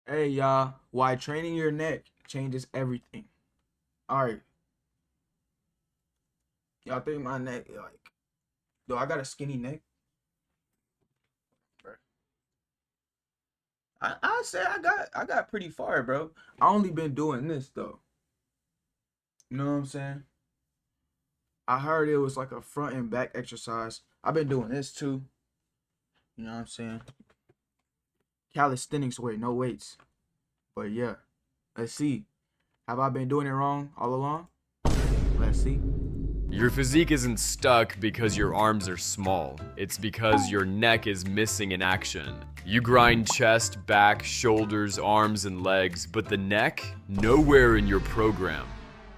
Hey y'all, why training your neck changes everything. Alright, y'all think my neck do I got a skinny neck? Bro. I say I got pretty far, bro. I only been doing this though. You know what I'm saying? I heard it was like a front and back exercise. I've been doing this too. You know what I'm saying? Calisthenics way, no weights. But yeah, let's see. Have I been doing it wrong all along? Let's see. Your physique isn't stuck because your arms are small. It's because your neck is missing in action. You grind chest, back, shoulders, arms, and legs, but the neck? Nowhere in your program.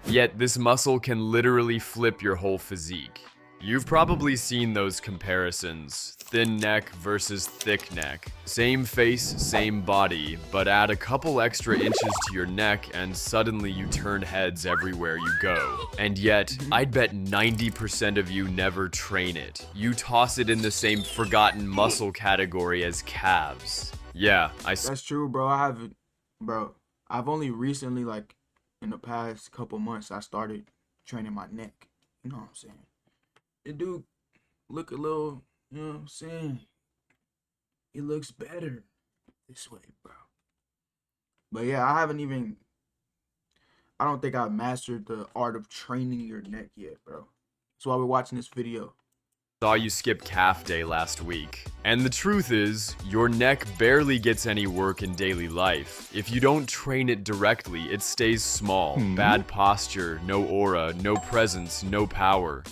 Yet this muscle can literally flip your whole physique. You've probably seen those comparisons. Thin neck versus thick neck. Same face, same body, but add a couple extra inches to your neck and suddenly you turn heads everywhere you go. And yet, I'd bet 90% of you never train it. You toss it in the same forgotten muscle category as calves. Yeah, That's true, bro. I've only recently, like, in the past couple months, I started training my neck. You know what I'm saying? It do look a little, you know what I'm saying? It looks better this way, bro. But yeah, I don't think I've mastered the art of training your neck yet, bro. That's why we're watching this video. saw you skip calf day last week. And the truth is, your neck barely gets any work in daily life. If you don't train it directly, it stays small. Bad posture, no aura, no presence, no power.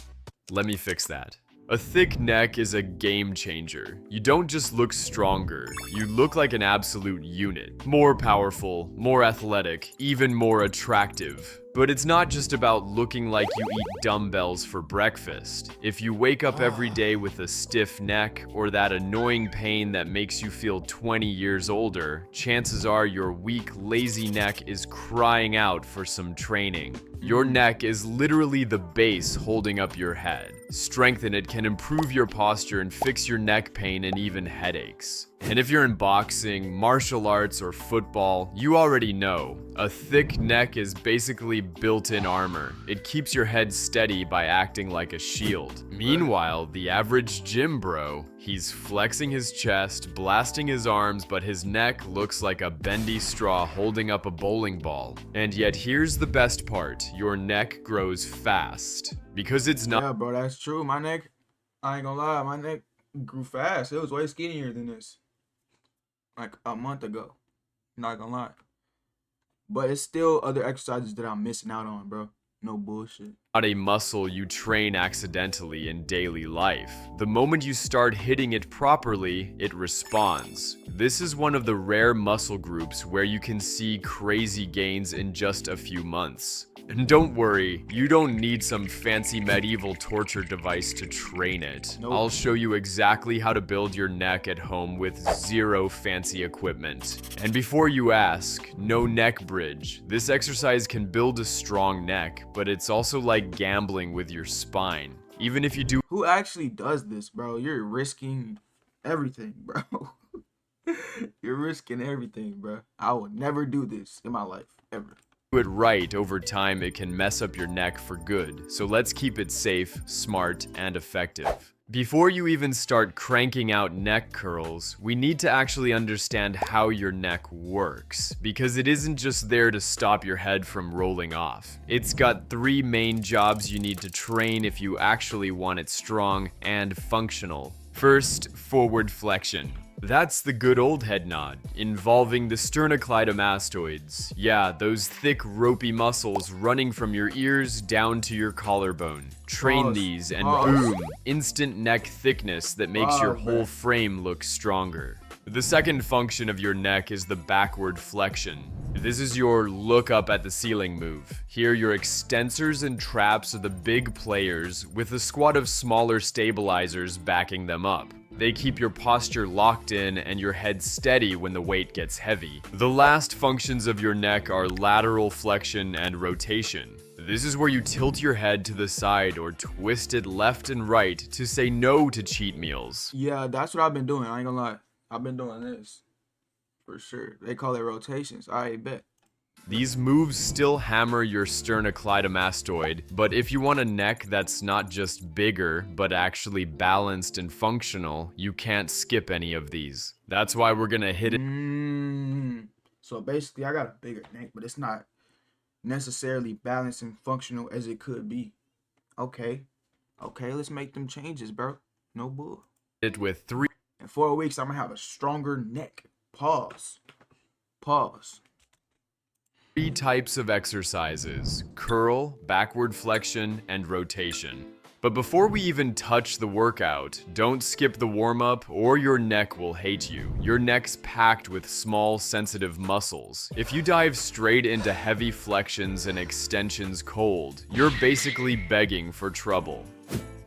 Let me fix that. A thick neck is a game changer. You don't just look stronger, you look like an absolute unit. More powerful, more athletic, even more attractive. But it's not just about looking like you eat dumbbells for breakfast. If you wake up every day with a stiff neck or that annoying pain that makes you feel 20 years older, chances are your weak, lazy neck is crying out for some training. Your neck is literally the base holding up your head. Strengthen it can improve your posture and fix your neck pain and even headaches. And if you're in boxing, martial arts, or football, you already know. A thick neck is basically built-in armor. It keeps your head steady by acting like a shield. Meanwhile, the average gym bro, he's flexing his chest, blasting his arms, but his neck looks like a bendy straw holding up a bowling ball. And yet here's the best part, your neck grows fast. Because it's not Yeah, bro, that's true. My neck, I ain't gonna lie, my neck grew fast. It was way skinnier than this, like a month ago. Not gonna lie. But it's still other exercises that I'm missing out on, bro. No bullshit. not a muscle you train accidentally in daily life. The moment you start hitting it properly, it responds. This is one of the rare muscle groups where you can see crazy gains in just a few months. And don't worry, you don't need some fancy medieval torture device to train it. Nope. I'll show you exactly how to build your neck at home with zero fancy equipment. And before you ask, no neck bridge. This exercise can build a strong neck, but it's also like gambling with your spine. Even if you do Who actually does this, bro? You're risking everything, bro. You're risking everything, bro. I would never do this in my life, ever. it right over time, it can mess up your neck for good. So let's keep it safe, smart, and effective. Before you even start cranking out neck curls, we need to actually understand how your neck works, because it isn't just there to stop your head from rolling off. It's got three main jobs you need to train if you actually want it strong and functional. First, forward flexion. That's the good old head nod, involving the sternocleidomastoids. Yeah, those thick, ropey muscles running from your ears down to your collarbone. Train Pause. these and Pause. boom, instant neck thickness that makes your Pause, whole man. frame look stronger. The second function of your neck is the backward flexion. This is your look up at the ceiling move. Here, your extensors and traps are the big players, with a squad of smaller stabilizers backing them up. They keep your posture locked in and your head steady when the weight gets heavy. The last functions of your neck are lateral flexion and rotation. This is where you tilt your head to the side or twist it left and right to say no to cheat meals. Yeah, that's what I've been doing. I ain't gonna lie. I've been doing this. For sure. They call it rotations. I bet. These moves still hammer your sternocleidomastoid, but if you want a neck that's not just bigger, but actually balanced and functional, you can't skip any of these. That's why we're gonna hit it. So basically, I got a bigger neck, but it's not necessarily balanced and functional as it could be. Okay. Okay, let's make them changes, bro. No bull. It with 3 In 4 weeks, I'm gonna have a stronger neck. Pause. Pause. types of exercises: curl, backward flexion, and rotation. But before we even touch the workout, don't skip the warm-up or your neck will hate you. Your neck's packed with small, sensitive muscles. If you dive straight into heavy flexions and extensions cold, you're basically begging for trouble.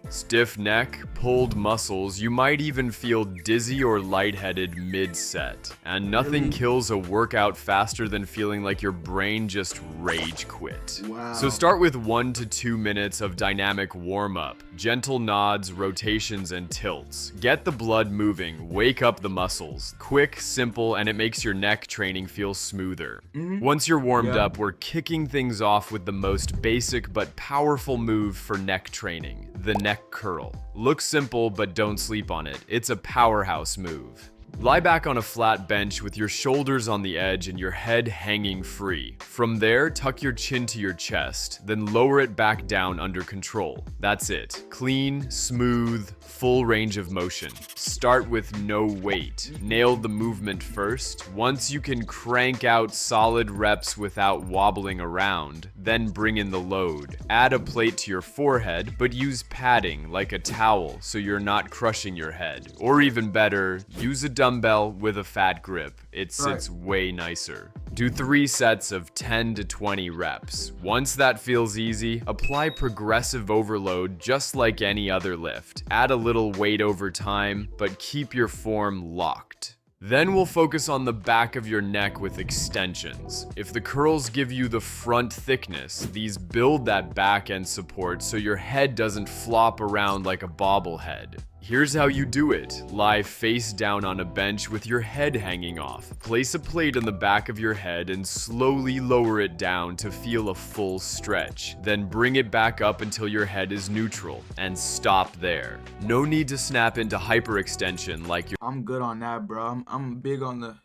Stiff neck, pulled muscles, you might even feel dizzy or lightheaded mid-set. And nothing kills a workout faster than feeling like your brain just rage quit. Wow. So start with 1 to 2 minutes of dynamic warm-up, gentle nods, rotations, and tilts. Get the blood moving, wake up the muscles. Quick, simple, and it makes your neck training feel smoother. Once you're warmed up, we're kicking things off with the most basic but powerful move for neck training, the neck curl. Looks simple, but don't sleep on it. It's a powerhouse move. Lie back on a flat bench with your shoulders on the edge and your head hanging free. From there, tuck your chin to your chest, then lower it back down under control. That's it. Clean, smooth, full range of motion. Start with no weight. Nail the movement first. Once you can crank out solid reps without wobbling around, then bring in the load. Add a plate to your forehead, but use padding like a towel so you're not crushing your head. Or even better, use a dumbbell with a fat grip. It sits way nicer. Do 3 sets of 10 to 20 reps. Once that feels easy, apply progressive overload just like any other lift. Add a little weight over time, but keep your form locked. Then we'll focus on the back of your neck with extensions. If the curls give you the front thickness, these build that back end support so your head doesn't flop around like a bobblehead. Here's how you do it. Lie face down on a bench with your head hanging off. Place a plate on the back of your head and slowly lower it down to feel a full stretch. Then bring it back up until your head is neutral, and stop there. No need to snap into hyperextension like you're— I'm good on that, bro. I'm big on the.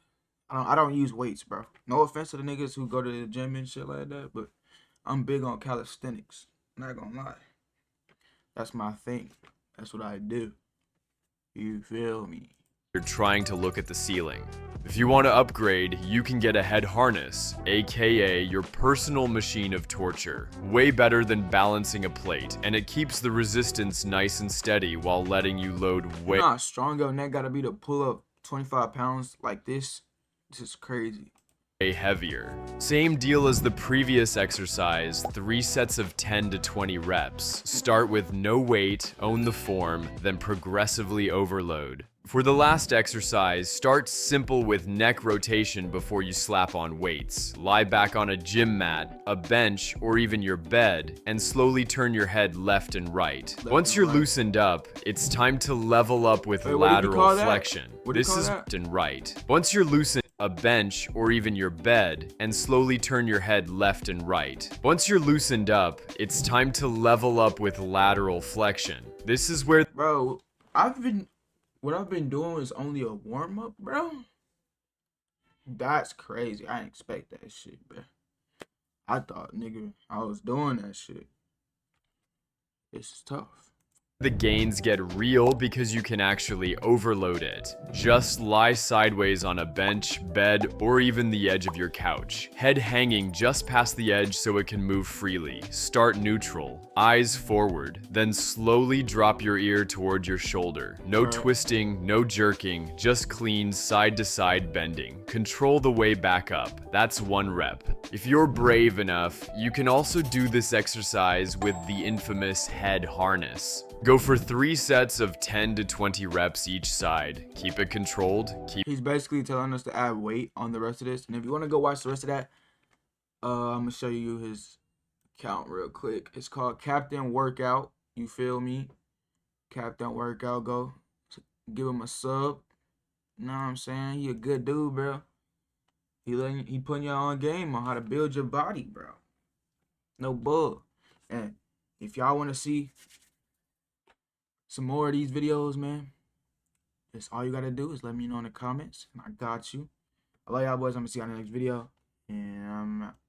I don't use weights, bro. No offense to the niggas who go to the gym and shit like that, but I'm big on calisthenics. Not gonna lie. That's my thing. That's what I do. You feel me? You're trying to look at the ceiling. If you want to upgrade, you can get a head harness, aka your personal machine of torture. Way better than balancing a plate, and it keeps the resistance nice and steady while letting you load way— You know how strong your neck gotta be to pull up 25 pounds like this? This is crazy. heavier. Same deal as the previous exercise, 3 sets of 10 to 20 reps. Start with no weight, own the form, then progressively overload. For the last exercise, start simple with neck rotation before you slap on weights. Lie back on a gym mat, a bench, or even your bed, and slowly turn your head left and right. Once you're loosened up, it's time to level up with lateral flexion. This is left and right. Once you're loosened, a bench, or even your bed, and slowly turn your head left and right. Once you're loosened up, it's time to level up with lateral flexion. This is where— Bro, what I've been doing is only a warm-up, bro. That's crazy. I didn't expect that shit, bro. I thought, nigga, I was doing that shit. This is tough. the gains get real because you can actually overload it. Just lie sideways on a bench, bed, or even the edge of your couch. Head hanging just past the edge so it can move freely. Start neutral, eyes forward, then slowly drop your ear toward your shoulder. No twisting, no jerking, just clean side to side bending. Control the way back up. That's 1 rep. If you're brave enough, you can also do this exercise with the infamous head harness. Go for 3 sets of 10 to 20 reps each side. Keep it controlled. He's basically telling us to add weight on the rest of this. And if you want to go watch the rest of that, I'm going to show you his account real quick. It's called Captain Workout. You feel me? Captain Workout. Go give him a sub. You know what I'm saying? He a good dude, bro. He putting you on game on how to build your body, bro. No bull. And if y'all want to see some more of these videos, man, that's all you gotta do is let me know in the comments, and I got you. I love y'all boys. I'm gonna see you on the next video, and I'm out.